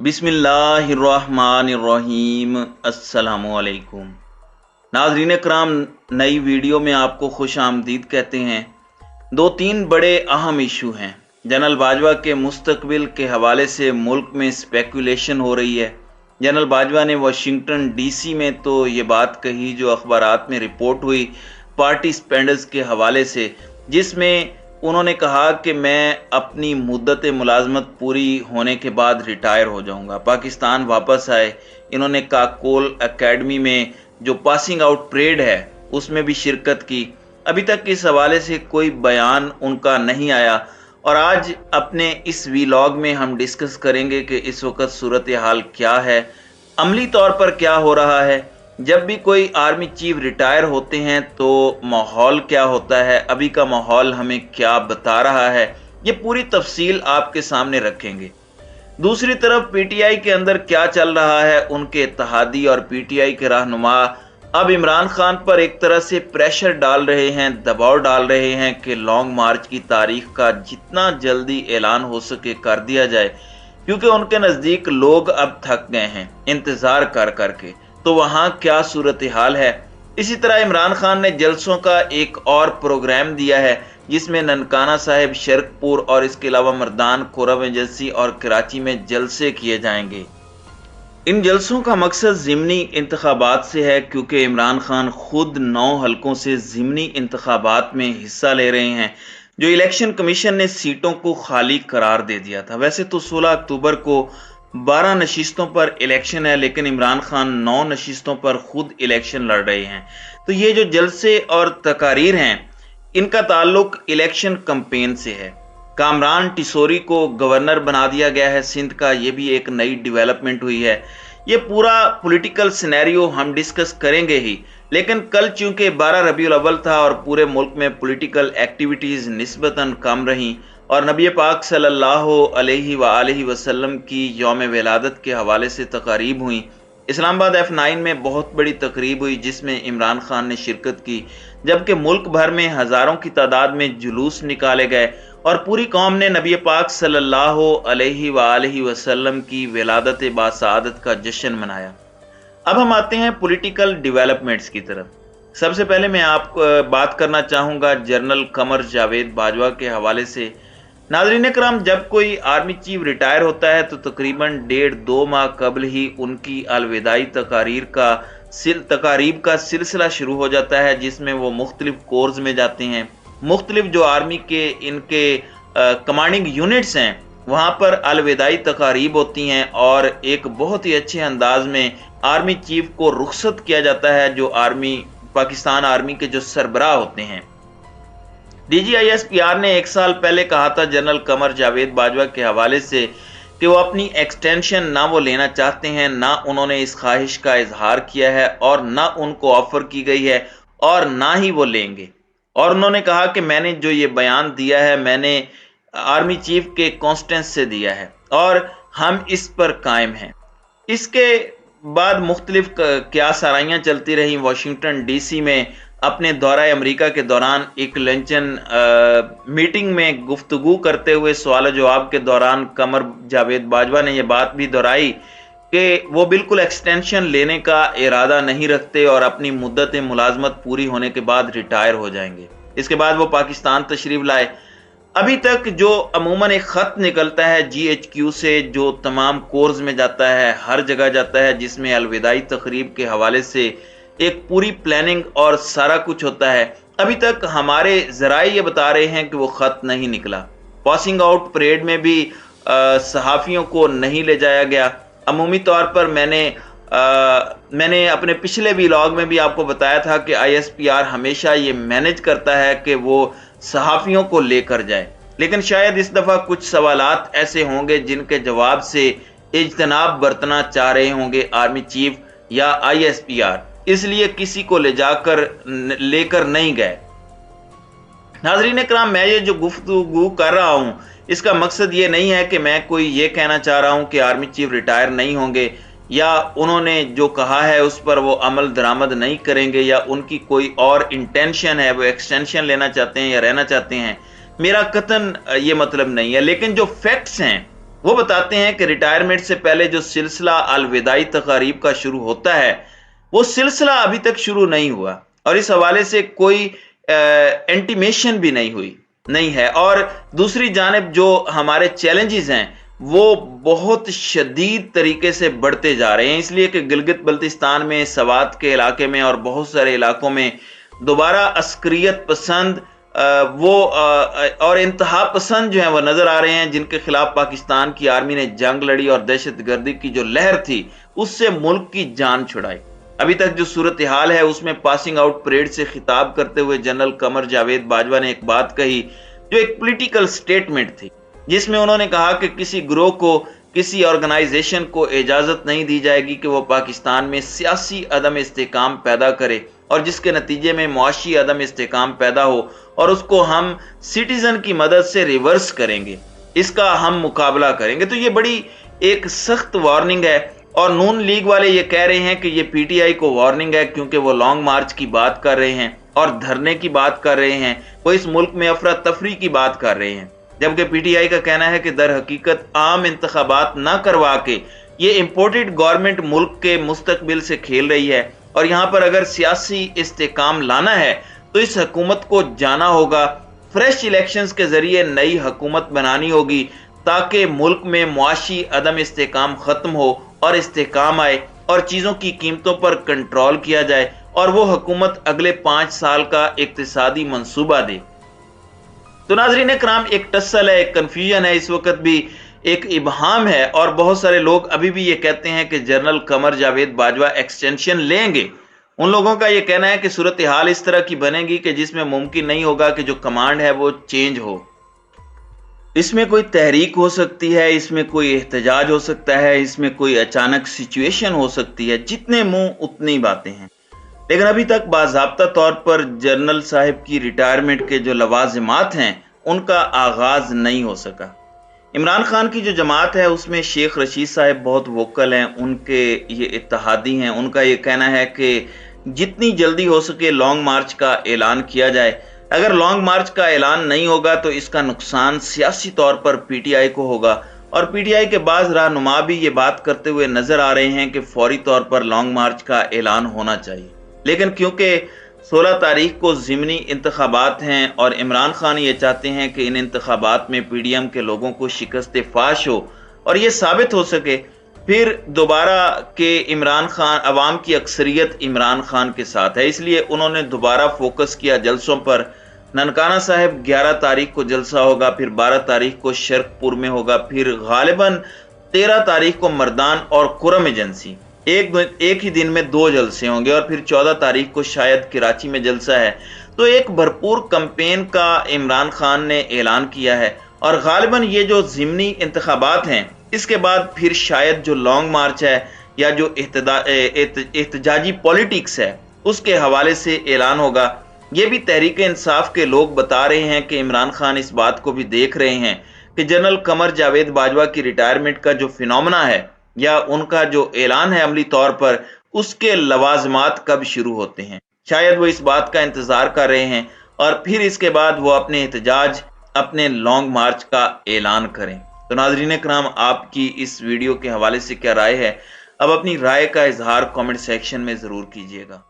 बिस्मिल्लाहिर्रहमानिर्रहीम। अस्सलाम वालेकुम। नाज़रीन कराम, नई वीडियो में आपको खुश आमदीद कहते हैं। दो तीन बड़े अहम इशू हैं। जनरल बाजवा के मुस्तकबिल के हवाले से मुल्क में स्पेकुलेशन हो रही है। जनरल बाजवा ने वाशिंगटन डीसी में तो ये बात कही जो अखबारात में रिपोर्ट हुई पार्टी स्पेंडर्स के हवाले से, जिसमें उन्होंने कहा कि मैं अपनी मुद्दत मुलाजमत पूरी होने के बाद रिटायर हो जाऊंगा, पाकिस्तान वापस आए। इन्होंने काकोल एकेडमी में जो पासिंग आउट परेड है उसमें भी शिरकत की। अभी तक इस हवाले से कोई बयान उनका नहीं आया और आज अपने इस वीलॉग में हम डिस्कस करेंगे कि इस वक्त सूरत हाल क्या है, अमली तौर पर क्या हो रहा है। जब भी कोई आर्मी चीफ रिटायर होते हैं तो माहौल क्या होता है, अभी का माहौल हमें क्या बता रहा है, ये पूरी तफसील आपके सामने रखेंगे। दूसरी तरफ पीटीआई के अंदर क्या चल रहा है, उनके इत्तेहादी और पीटीआई के रहनुमा अब इमरान खान पर एक तरह से प्रेशर डाल रहे हैं, दबाव डाल रहे हैं कि लॉन्ग मार्च की तारीख का जितना जल्दी ऐलान हो सके कर दिया जाए, क्योंकि उनके नज़दीक लोग अब थक गए हैं इंतज़ार कर करके। तो वहाँ क्या सूरत हाल है। इसी तरह इमरान खान ने जलसों का एक और प्रोग्राम दिया है जिसमें ननकाना साहिब, शरकपुर और इसके अलावा मर्दान, कोरव एजेंसी और कराची में जलसे किए जाएंगे। इन जलसों का मकसद ज़िमनी इंतखाबात से है, क्योंकि इमरान खान खुद 9 हलकों से ज़िमनी इंतखाबात में हिस्सा ले रहे हैं जो इलेक्शन कमीशन ने सीटों को खाली करार दे दिया था। वैसे तो 16 अक्टूबर को 12 नशिस्तों पर इलेक्शन है, लेकिन इमरान खान 9 नशिस्तों पर खुद इलेक्शन लड़ रहे हैं। तो ये जो जलसे और तकारीर हैं, इनका ताल्लुक इलेक्शन कैंपेन से है। कामरान टिसोरी को गवर्नर बना दिया गया है सिंध का, ये भी एक नई डेवलपमेंट हुई है। ये पूरा पॉलिटिकल सिनेरियो हम डिस्कस करेंगे ही, लेकिन कल चूंकि 12 रबीउल अव्वल था और पूरे मुल्क में पॉलिटिकल एक्टिविटीज़ निस्बतन कम रहीं और नबी पाक सल्लल्लाहु अलैहि वसल्लम की यौम विलादत के हवाले से तकारीब हुई। इस्लामाबाद F9 में बहुत बड़ी तकरीब हुई जिसमें इमरान खान ने शिरकत की, जबकि मुल्क भर में हज़ारों की तादाद में जुलूस निकाले गए और पूरी कौम ने नबी पाक सल्लल्लाहु अलैहि वसल्लम की विलादत बासआदत का जश्न मनाया। अब हम आते हैं पॉलिटिकल डेवलपमेंट्स की तरफ। सबसे पहले मैं आपको बात करना चाहूँगा जनरल कमर जावेद बाजवा के हवाले से। नाज़रीन कराम, जब कोई आर्मी चीफ रिटायर होता है तो तकरीबन 1.5-2 माह कबल ही उनकी अलविदाई तकारीब का सिलसिला शुरू हो जाता है, जिसमें वो मुख्तलिफ कोर्स में जाते हैं। मुख्तलिफ जो आर्मी के इनके कमांडिंग यूनिट्स हैं वहाँ पर अलविदाई तकारीब होती हैं और एक बहुत ही अच्छे अंदाज में आर्मी चीफ को रुखसत किया जाता है, जो पाकिस्तान आर्मी के जो सरबराह होते हैं। DGISPR ने 1 साल पहले कहा था जनरल कमर जावेद बाजवा के हवाले से कि वो अपनी एक्सटेंशन ना वो लेना चाहते हैं, ना उन्होंने इस ख्वाहिश का इजहार किया है और ना उनको ऑफर की गई है और ना ही वो लेंगे। और उन्होंने कहा कि मैंने जो ये बयान दिया है मैंने आर्मी चीफ के कॉन्स्टेंस से दिया है और हम इस पर कायम हैं। इसके बाद मुख्तलिफ क्या साराइयाँ चलती रहीं। वाशिंगटन DC में अपने दौरा अमेरिका के दौरान एक लंचन मीटिंग में गुफ्तगू करते हुए सवाल जवाब के दौरान कमर जावेद बाजवा ने यह बात भी दोहराई कि वो बिल्कुल एक्सटेंशन लेने का इरादा नहीं रखते और अपनी मुद्दत मुलाजमत पूरी होने के बाद रिटायर हो जाएंगे। इसके बाद वो पाकिस्तान तशरीफ लाए। अभी तक जो अमूमन एक ख़त निकलता है GHQ से, जो तमाम कोर्स में जाता है, हर जगह जाता है, जिसमें अलविदाई तकरीब के हवाले से एक पूरी प्लानिंग और सारा कुछ होता है। अभी तक हमारे ज़राए ये बता रहे हैं कि वो ख़त नहीं निकला। पासिंग आउट परेड में भी सहाफ़ियों को नहीं ले जाया गया। अमूमी तौर पर मैंने अपने पिछले व्लॉग में भी आपको बताया था कि ISPR हमेशा ये मैनेज करता है कि वो सहाफ़ियों को लेकर जाए, लेकिन शायद इस दफ़ा कुछ सवालात ऐसे होंगे जिनके जवाब से इज्तनाब बरतना चाह रहे होंगे आर्मी चीफ या ISPR, इसलिए किसी को लेकर नहीं गए। नाज़रीन कराम, मैं ये जो गुफ्तगू कर रहा हूँ इसका मकसद ये नहीं है कि मैं कोई ये कहना चाह रहा हूँ कि आर्मी चीफ रिटायर नहीं होंगे या उन्होंने जो कहा है उस पर वो अमल दरामद नहीं करेंगे या उनकी कोई और इंटेंशन है, वो एक्सटेंशन लेना चाहते हैं या रहना चाहते हैं। मेरा कतन ये मतलब नहीं है, लेकिन जो फैक्ट्स हैं वो बताते हैं कि रिटायरमेंट से पहले जो सिलसिला अलविदाई तकारीब का शुरू होता है वो सिलसिला अभी तक शुरू नहीं हुआ और इस हवाले से कोई इंटीमेशन भी नहीं है। और दूसरी जानिब जो हमारे चैलेंजेस हैं वो बहुत शदीद तरीके से बढ़ते जा रहे हैं, इसलिए कि गिलगित बल्तिस्तान में, सवात के इलाके में और बहुत सारे इलाकों में दोबारा अस्करियत पसंद और इंतहा पसंद जो है वो नजर आ रहे हैं, जिनके खिलाफ पाकिस्तान की आर्मी ने जंग लड़ी और दहशतगर्दी की जो लहर थी उससे मुल्क की जान छुड़ाई। अभी तक जो सूरत हाल है उसमें पासिंग आउट परेड से खिताब करते हुए जनरल कमर जावेद बाजवा ने एक बात कही जो एक पॉलिटिकल स्टेटमेंट थी, जिसमें उन्होंने कहा कि किसी ग्रोह को, किसी ऑर्गेनाइजेशन को इजाजत नहीं दी जाएगी कि वो पाकिस्तान में सियासी अदम इस्तेकाम पैदा करे और जिसके नतीजे में मुआशी अदम इस्तेकाम पैदा हो और उसको हम सिटीजन की मदद से रिवर्स करेंगे, इसका हम मुकाबला करेंगे। तो ये बड़ी एक सख्त वार्निंग है और नून लीग वाले ये कह रहे हैं कि ये पीटीआई को वार्निंग है क्योंकि वो लॉन्ग मार्च की बात कर रहे हैं और धरने की बात कर रहे हैं, वो इस मुल्क में अफरा तफरी की बात कर रहे हैं, जबकि पीटीआई का कहना है कि दर हकीकत आम इंतखाबात ना करवा के ये इंपोर्टेड गवर्नमेंट मुल्क के मुस्तकबिल से खेल रही है और यहाँ पर अगर सियासी इस्तेकाम लाना है तो इस हुकूमत को जाना होगा, फ्रेश इलेक्शंस के जरिए नई हुकूमत बनानी होगी ताकि मुल्क में मुआशी अदम इस्तेकाम खत्म हो और इस्तेकाम आए और चीज़ों की कीमतों पर कंट्रोल किया जाए और वो हुकूमत अगले 5 साल का इक्तिसादी मंसूबा दे। तो नाज़रीन कराम, एक टसल है, एक कन्फ्यूजन है, इस वक्त भी एक इबहाम है और बहुत सारे लोग अभी भी ये कहते हैं कि जनरल कमर जावेद बाजवा एक्सटेंशन लेंगे। उन लोगों का ये कहना है कि सूरत हाल इस तरह की बनेगी कि जिसमें मुमकिन नहीं होगा कि जो कमांड है वो चेंज हो। इसमें कोई तहरीक हो सकती है, इसमें कोई एहतजाज हो सकता है, इसमें कोई अचानक सिचुएशन हो सकती है, जितने मुंह उतनी बातें हैं। लेकिन अभी तक बाज़ाब्ता तौर पर जनरल साहब की रिटायरमेंट के जो लवाजिमात हैं उनका आगाज नहीं हो सका। इमरान खान की जो जमात है उसमें शेख रशीद साहब बहुत वोकल हैं, उनके ये इत्तेहादी हैं, उनका ये कहना है कि जितनी जल्दी हो सके लॉन्ग मार्च का ऐलान किया जाए। अगर लॉन्ग मार्च का ऐलान नहीं होगा तो इसका नुकसान सियासी तौर पर पीटीआई को होगा और पीटीआई के बाज़ रहनुमा भी ये बात करते हुए नजर आ रहे हैं कि फौरी तौर पर लॉन्ग मार्च का ऐलान होना चाहिए। लेकिन क्योंकि 16 तारीख को ज़िमनी इंतखाबात हैं और इमरान खान ये चाहते हैं कि इन इंतखाबात में पीडीएम के लोगों को शिकस्त फाश हो और ये साबित हो सके फिर दोबारा के इमरान खान, अवाम की अक्सरियत इमरान खान के साथ है, इसलिए उन्होंने दोबारा फोकस किया जलसों पर। ननकाना साहब 11 तारीख को जलसा होगा, फिर 12 तारीख को शर्कपुर में होगा, फिर गालिबन 13 तारीख को मर्दान और कुरम एजेंसी, एक ही दिन में 2 जलसे होंगे और फिर 14 तारीख को शायद कराची में जलसा है। तो एक भरपूर कैंपेन का इमरान खान ने ऐलान किया है और गालिबन ये जो ज़िमनी इंतखाबात हैं इसके बाद फिर शायद जो लॉन्ग मार्च है या जो एहतजाजी पॉलिटिक्स है उसके हवाले से ऐलान होगा। ये भी तहरीक इंसाफ के लोग बता रहे हैं कि इमरान खान इस बात को भी देख रहे हैं कि जनरल कमर जावेद बाजवा की रिटायरमेंट का जो फिनोमेना है या उनका जो ऐलान है अमली तौर पर, उसके लवाजमात कब शुरू होते हैं। शायद वो इस बात का इंतजार कर रहे हैं और फिर इसके बाद वो अपने एहतजाज, अपने लॉन्ग मार्च का ऐलान करें। तो नाज़रीन कराम, आपकी इस वीडियो के हवाले से क्या राय है? अब अपनी राय का इजहार कमेंट सेक्शन में ज़रूर कीजिएगा।